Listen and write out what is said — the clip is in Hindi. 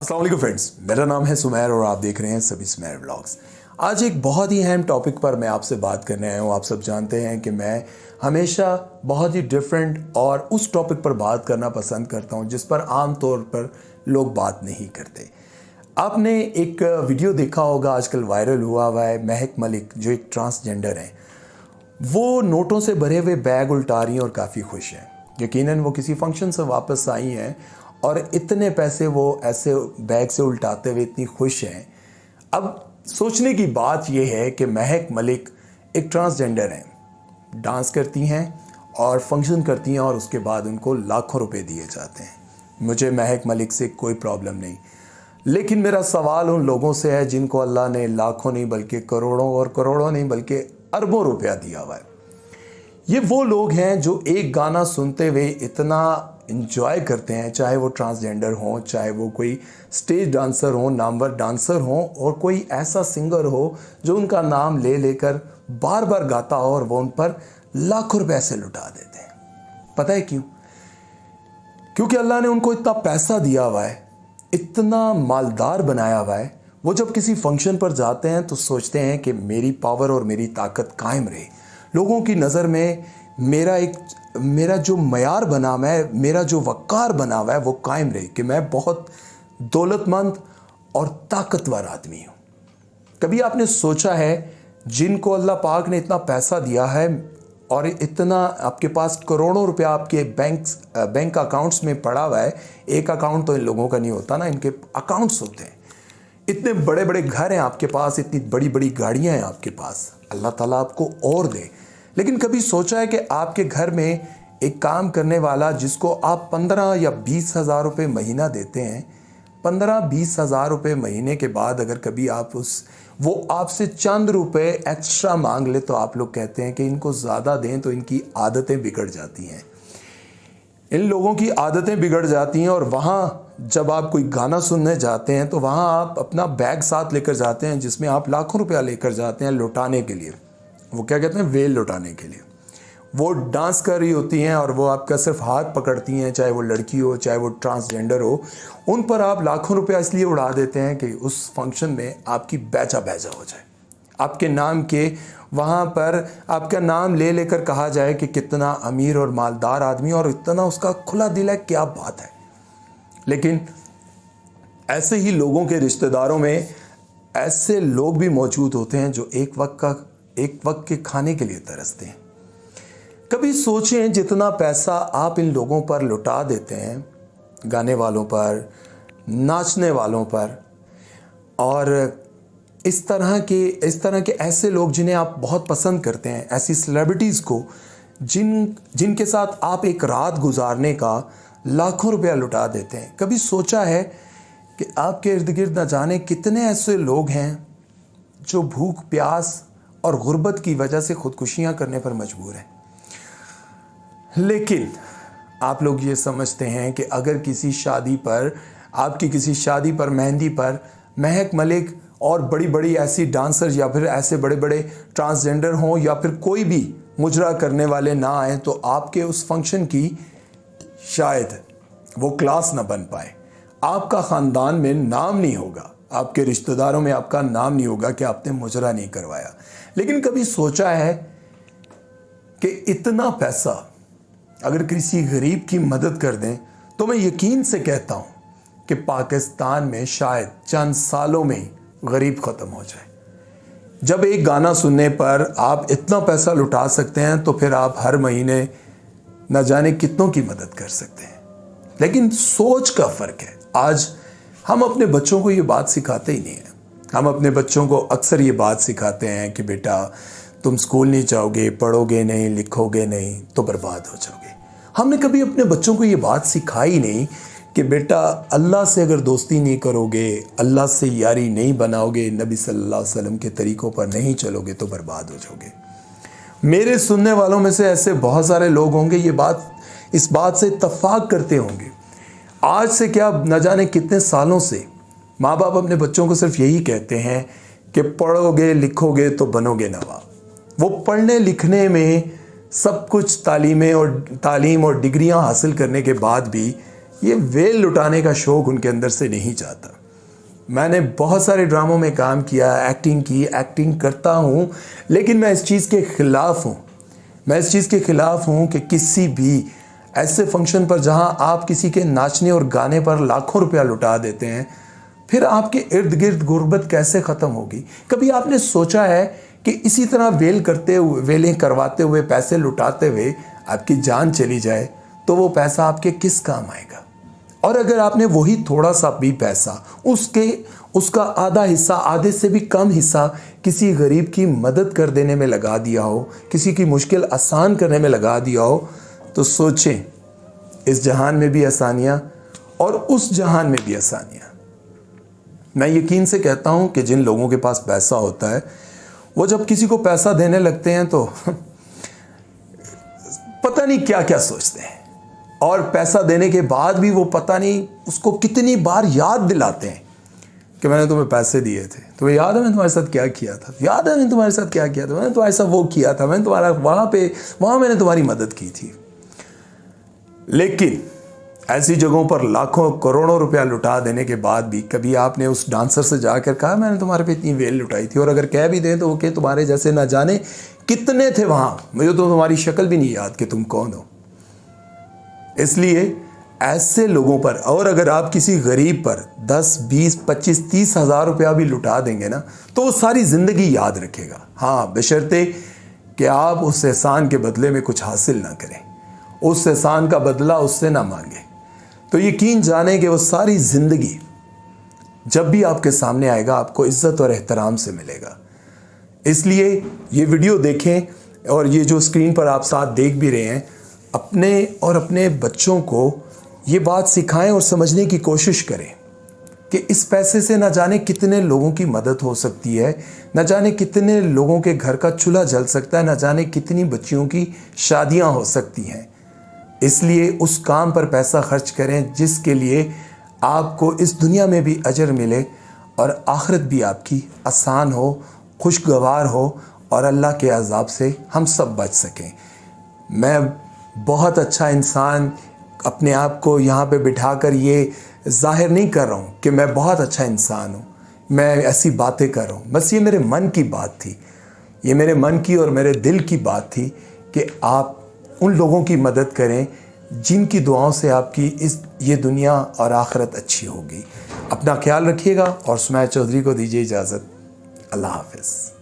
अस्सलाम वालेकुम फ्रेंड्स, मेरा नाम है सुमैर और आप देख रहे हैं सभी सुमैर व्लॉग्स। आज एक बहुत ही अहम टॉपिक पर मैं आपसे बात करने आया हूँ। आप सब जानते हैं कि मैं हमेशा बहुत ही डिफरेंट और उस टॉपिक पर बात करना पसंद करता हूँ जिस पर आम तौर पर लोग बात नहीं करते। आपने एक वीडियो देखा होगा, आजकल वायरल हुआ है, महक मलिक जो एक ट्रांसजेंडर हैं, वो नोटों से भरे हुए बैग उल्टा रही हैं और काफ़ी खुश हैं। यकीनन वो किसी फंक्शन से वापस आई हैं और इतने पैसे वो ऐसे बैग से उल्टाते हुए इतनी खुश हैं। अब सोचने की बात यह है कि महक मलिक एक ट्रांसजेंडर हैं, डांस करती हैं और फंक्शन करती हैं और उसके बाद उनको लाखों रुपए दिए जाते हैं। मुझे महक मलिक से कोई प्रॉब्लम नहीं, लेकिन मेरा सवाल उन लोगों से है जिनको अल्लाह ने लाखों नहीं बल्कि करोड़ों और करोड़ों नहीं बल्कि अरबों रुपया दिया हुआ है। ये वो लोग हैं जो एक गाना सुनते हुए इतना इंजॉय करते हैं, चाहे वो ट्रांसजेंडर हो, चाहे वो कोई स्टेज डांसर हो, नामवर डांसर हो, और कोई ऐसा सिंगर हो जो उनका नाम ले लेकर बार बार गाता हो और वो उन पर लाखों रुपए से लुटा देते हैं। पता है क्यों? क्योंकि अल्लाह ने उनको इतना पैसा दिया हुआ है, इतना मालदार बनाया हुआ है। वो जब किसी फंक्शन पर जाते हैं तो सोचते हैं कि मेरी पावर और मेरी ताकत कायम रहे, लोगों की नज़र में मेरा जो मयार बना हुआ है, मेरा जो वक़ार बना हुआ है वो कायम रहे कि मैं बहुत दौलतमंद और ताकतवर आदमी हूँ। कभी आपने सोचा है जिनको अल्लाह पाक ने इतना पैसा दिया है और इतना आपके पास करोड़ों रुपया आपके बैंक अकाउंट्स में पड़ा हुआ है, एक अकाउंट तो इन लोगों का नहीं होता ना, इनके अकाउंट्स होते हैं, इतने बड़े बड़े घर हैं आपके पास, इतनी बड़ी बड़ी गाड़ियाँ हैं आपके पास, अल्लाह ताला आपको और दे। लेकिन कभी सोचा है कि आपके घर में एक काम करने वाला जिसको आप 15 या 20 हज़ार रुपये महीना देते हैं, 15-20 हज़ार रुपये महीने के बाद अगर कभी वो आपसे चंद रुपए एक्स्ट्रा मांग ले तो आप लोग कहते हैं कि इनको ज़्यादा दें तो इनकी आदतें बिगड़ जाती हैं। इन लोगों की आदतें बिगड़ जाती हैं और वहाँ जब आप कोई गाना सुनने जाते हैं तो वहाँ आप अपना बैग साथ लेकर जाते हैं जिसमें आप लाखों रुपया लेकर जाते हैं लुटाने के लिए। वो क्या कहते हैं, वेल लुटाने के लिए। वो डांस कर रही होती हैं और वो आपका सिर्फ हाथ पकड़ती हैं, चाहे वो लड़की हो चाहे वो ट्रांसजेंडर हो, उन पर आप लाखों रुपया इसलिए उड़ा देते हैं कि उस फंक्शन में आपकी बेचा बेचा हो जाए, आपके नाम के वहाँ पर आपका नाम ले लेकर कहा जाए कि कितना अमीर और मालदार आदमी और इतना उसका खुला दिल है, क्या बात है। लेकिन ऐसे ही लोगों के रिश्तेदारों में ऐसे लोग भी मौजूद होते हैं जो एक वक्त के खाने के लिए तरसते हैं। कभी सोचें जितना पैसा आप इन लोगों पर लुटा देते हैं, गाने वालों पर, नाचने वालों पर, और इस तरह के ऐसे लोग जिन्हें आप बहुत पसंद करते हैं, ऐसी सेलिब्रिटीज़ को जिनके साथ आप एक रात गुजारने का लाखों रुपया लुटा देते हैं। कभी सोचा है कि आपके इर्द गिर्द न जाने कितने ऐसे लोग हैं जो भूख प्यास और गुर्बत की वजह से खुदकुशियां करने पर मजबूर हैं। लेकिन आप लोग ये समझते हैं कि अगर आपकी किसी शादी पर मेहंदी पर महक मलिक और बड़ी बड़ी ऐसी डांसर या फिर ऐसे बड़े बड़े ट्रांसजेंडर हों या फिर कोई भी मुजरा करने वाले ना आए तो आपके उस फंक्शन की शायद वो क्लास ना बन पाए, आपका ख़ानदान में नाम नहीं होगा, आपके रिश्तेदारों में आपका नाम नहीं होगा कि आपने मुजरा नहीं करवाया। लेकिन कभी सोचा है कि इतना पैसा अगर किसी गरीब की मदद कर दें तो मैं यकीन से कहता हूं कि पाकिस्तान में शायद चंद सालों में ही गरीब ख़त्म हो जाए। जब एक गाना सुनने पर आप इतना पैसा लुटा सकते हैं तो फिर आप हर महीने न जाने कितनों की मदद कर सकते हैं। लेकिन सोच का फ़र्क है। आज हम अपने बच्चों को ये बात सिखाते ही नहीं हैं। हम अपने बच्चों को अक्सर ये बात सिखाते हैं कि बेटा तुम स्कूल नहीं जाओगे, पढ़ोगे नहीं, लिखोगे नहीं तो बर्बाद हो जाओगे। हमने कभी अपने बच्चों को ये बात सिखाई नहीं कि बेटा अल्लाह से अगर दोस्ती नहीं करोगे, अल्लाह से यारी नहीं बनाओगे, नबी सल्लल्लाहु अलैहि वसल्लम के तरीक़ों पर नहीं चलोगे तो बर्बाद हो जाओगे। मेरे सुनने वालों में से ऐसे बहुत सारे लोग होंगे इस बात से इत्तफाक करते होंगे। आज से क्या न जाने कितने सालों से माँ बाप अपने बच्चों को सिर्फ यही कहते हैं कि पढ़ोगे लिखोगे तो बनोगे नवाब। वो पढ़ने लिखने में सब कुछ तालीम और डिग्रियां हासिल करने के बाद भी ये वेल लुटाने का शौक उनके अंदर से नहीं जाता। मैंने बहुत सारे ड्रामों में काम किया, एक्टिंग की, एक्टिंग करता हूँ, लेकिन मैं इस चीज़ के ख़िलाफ़ हूँ। मैं इस चीज़ के ख़िलाफ़ हूँ कि किसी भी ऐसे फंक्शन पर जहाँ आप किसी के नाचने और गाने पर लाखों रुपया लुटा देते हैं, फिर आपके इर्द गिर्द गुर्बत कैसे ख़त्म होगी? कभी आपने सोचा है कि इसी तरह वेलें करवाते हुए, पैसे लुटाते हुए आपकी जान चली जाए तो वो पैसा आपके किस काम आएगा? और अगर आपने वही थोड़ा सा भी पैसा, उसका आधा हिस्सा, आधे से भी कम हिस्सा किसी गरीब की मदद कर देने में लगा दिया हो, किसी की मुश्किल आसान करने में लगा दिया हो, तो सोचें, इस जहान में भी आसानियाँ और उस जहान में भी आसानियाँ। मैं यकीन से कहता हूँ कि जिन लोगों के पास पैसा होता है, वो जब किसी को पैसा देने लगते हैं तो पता नहीं क्या क्या सोचते हैं, और पैसा देने के बाद भी वो पता नहीं उसको कितनी बार याद दिलाते हैं कि मैंने तुम्हें पैसे दिए थे, तुम्हें याद है मैंने तुम्हारे साथ क्या किया था, याद है मैंने तुम्हारे साथ क्या किया था, मैंने तुम्हारे साथ वो किया था, मैंने तुम्हारा वहाँ मैंने तुम्हारी मदद की थी। लेकिन ऐसी जगहों पर लाखों करोड़ों रुपया लुटा देने के बाद भी कभी आपने उस डांसर से जाकर कहा मैंने तुम्हारे पे इतनी वेल लुटाई थी? और अगर कह भी दें तो वो कि तुम्हारे जैसे ना जाने कितने थे वहाँ, मुझे तो तुम्हारी शक्ल भी नहीं याद कि तुम कौन हो। इसलिए ऐसे लोगों पर, और अगर आप किसी गरीब पर 10, 20, 25, 30 हज़ार रुपया भी लुटा देंगे ना, तो वो सारी ज़िंदगी याद रखेगा। हाँ, बशर्ते कि आप उस एहसान के बदले में कुछ हासिल ना करें, उस एहसान का बदला उससे ना मांगे। तो यकीन जाने कि वो सारी ज़िंदगी जब भी आपके सामने आएगा आपको इज़्ज़त और एहतराम से मिलेगा। इसलिए ये वीडियो देखें, और ये जो स्क्रीन पर आप साथ देख भी रहे हैं, अपने और अपने बच्चों को ये बात सिखाएं और समझने की कोशिश करें कि इस पैसे से न जाने कितने लोगों की मदद हो सकती है, न जाने कितने लोगों के घर का चूल्हा जल सकता है, न जाने कितनी बच्चियों की शादियां हो सकती हैं। इसलिए उस काम पर पैसा खर्च करें जिसके लिए आपको इस दुनिया में भी अजर मिले और आखिरत भी आपकी आसान हो, खुशगवार हो, और अल्लाह के अज़ाब से हम सब बच सकें। मैं बहुत अच्छा इंसान अपने आप को यहाँ पे बिठाकर ये जाहिर नहीं कर रहा हूँ कि मैं बहुत अच्छा इंसान हूँ, मैं ऐसी बातें कर रहा हूँ, बस ये मेरे मन की बात थी, ये मेरे मन की और मेरे दिल की बात थी कि आप उन लोगों की मदद करें जिनकी दुआओं से आपकी ये दुनिया और आखिरत अच्छी होगी। अपना ख्याल रखिएगा और सुमैया चौधरी को दीजिए इजाज़त। अल्लाह हाफ़िज़।